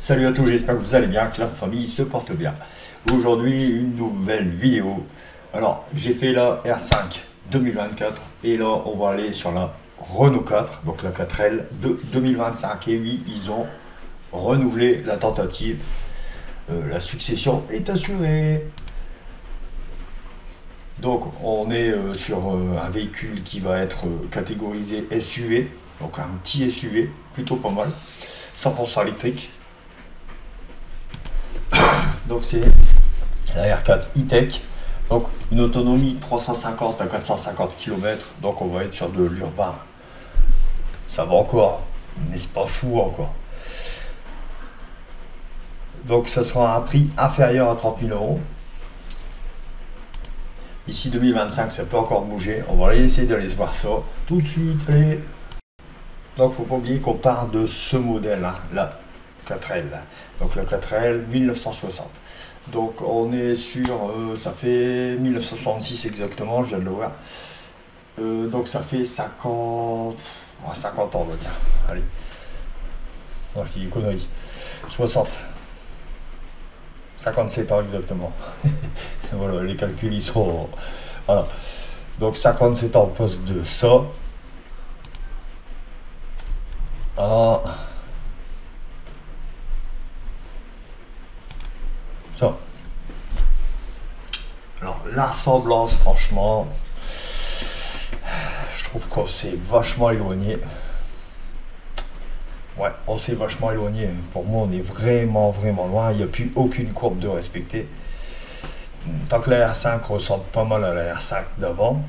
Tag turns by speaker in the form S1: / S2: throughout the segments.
S1: Salut à tous, j'espère que vous allez bien, que la famille se porte bien. Aujourd'hui, une nouvelle vidéo. Alors, j'ai fait la R5 2024 et là, on va aller sur la Renault 4, donc la 4L de 2025. Et oui, ils ont renouvelé la tentative. La succession est assurée. Donc, on est sur un véhicule qui va être catégorisé SUV, donc un petit SUV, plutôt pas mal, 100% électrique. Donc c'est la R4 E-Tech, donc une autonomie de 350 à 450 km, donc on va être sur de l'urbain. Ça va encore, mais c'est pas fou encore. Donc ça sera un prix inférieur à 30 000 euros. D'ici 2025, ça peut encore bouger. On va essayer d'aller se voir ça tout de suite. Allez. Donc faut pas oublier qu'on part de ce modèle, hein, la 4L. Donc la 4L 1960. Donc on est sur, ça fait 1966 exactement, je viens de le voir. Donc ça fait 50 ans on va dire. Allez. Non, je dis des conneries. 60. 57 ans exactement. Voilà, les calculs ils sont. Voilà. Donc 57 ans on passe de ça. À ça. Alors l'assemblage, franchement, je trouve qu'on s'est vachement éloigné. Ouais, on s'est vachement éloigné. Pour moi, on est vraiment loin. Il n'y a plus aucune courbe de respecter. Tant que la R5 ressemble pas mal à la R5 d'avant,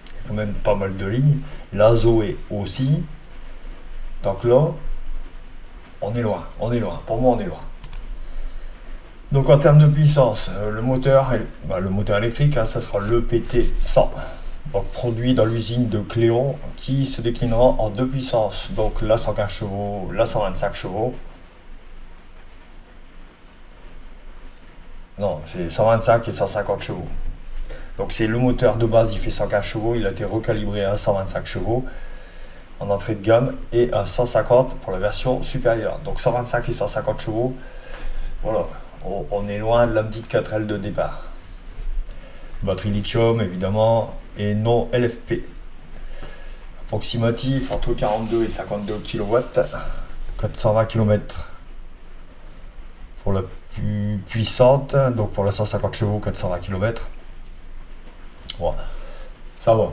S1: il y a quand même pas mal de lignes. La Zoé aussi. Donc là, on est loin. Pour moi, on est loin. Donc en termes de puissance, le moteur électrique, hein, ça sera le PT100. Donc produit dans l'usine de Cléon qui se déclinera en deux puissances. Donc la 115 chevaux, la 125 chevaux. Non, c'est 125 et 150 chevaux. Donc c'est le moteur de base, il fait 115 chevaux, il a été recalibré à 125 chevaux en entrée de gamme et à 150 pour la version supérieure. Donc 125 et 150 chevaux, voilà. On est loin de la petite 4L de départ. Batterie lithium évidemment et non LFP. Approximatif entre 42 et 52 kW. 420 km pour la plus puissante. Donc pour la 150 chevaux, 420 km. Voilà. Ça va.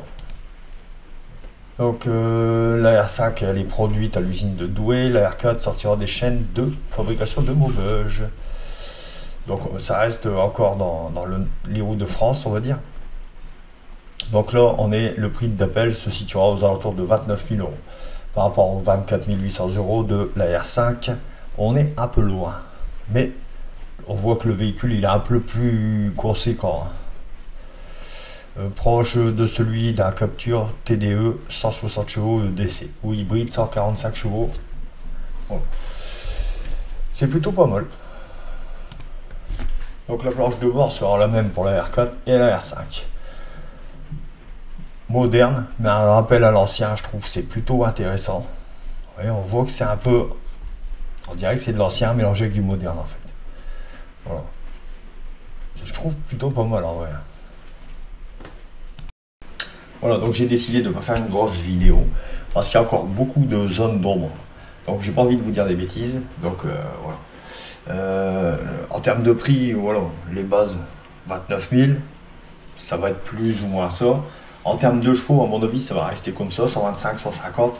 S1: Donc la R5 elle est produite à l'usine de Douai. La R4 sortira des chaînes de fabrication de Maubeuge. Donc ça reste encore dans les routes de France, on va dire. Donc là, le prix d'appel se situera aux alentours de 29 000 euros. Par rapport aux 24 800 euros de la R5, on est un peu loin. Mais on voit que le véhicule, il est un peu plus conséquent. Proche de celui d'un Captur TDE 160 chevaux DC ou hybride 145 chevaux. Bon. C'est plutôt pas mal. Donc la planche de bord sera la même pour la R4 et la R5. Moderne, mais un rappel à l'ancien, je trouve que c'est plutôt intéressant. Ouais, on voit que c'est un peu... On dirait que c'est de l'ancien mélangé avec du moderne en fait. Voilà. Je trouve plutôt pas mal en vrai. Voilà, donc j'ai décidé de ne pas faire une grosse vidéo parce qu'il y a encore beaucoup de zones d'ombre. Donc j'ai pas envie de vous dire des bêtises. Donc voilà. En termes de prix, voilà, les bases 29 000, ça va être plus ou moins ça. En termes de chevaux, à mon avis, ça va rester comme ça, 125, 150.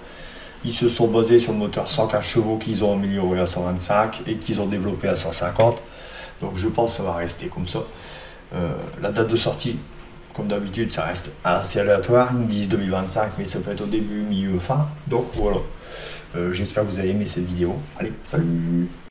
S1: Ils se sont basés sur le moteur 115 chevaux qu'ils ont amélioré à 125 et qu'ils ont développé à 150. Donc je pense que ça va rester comme ça. La date de sortie, comme d'habitude, ça reste assez aléatoire. Ils nous disent 2025, mais ça peut être au début, milieu, fin. Donc voilà. J'espère que vous avez aimé cette vidéo. Allez, salut!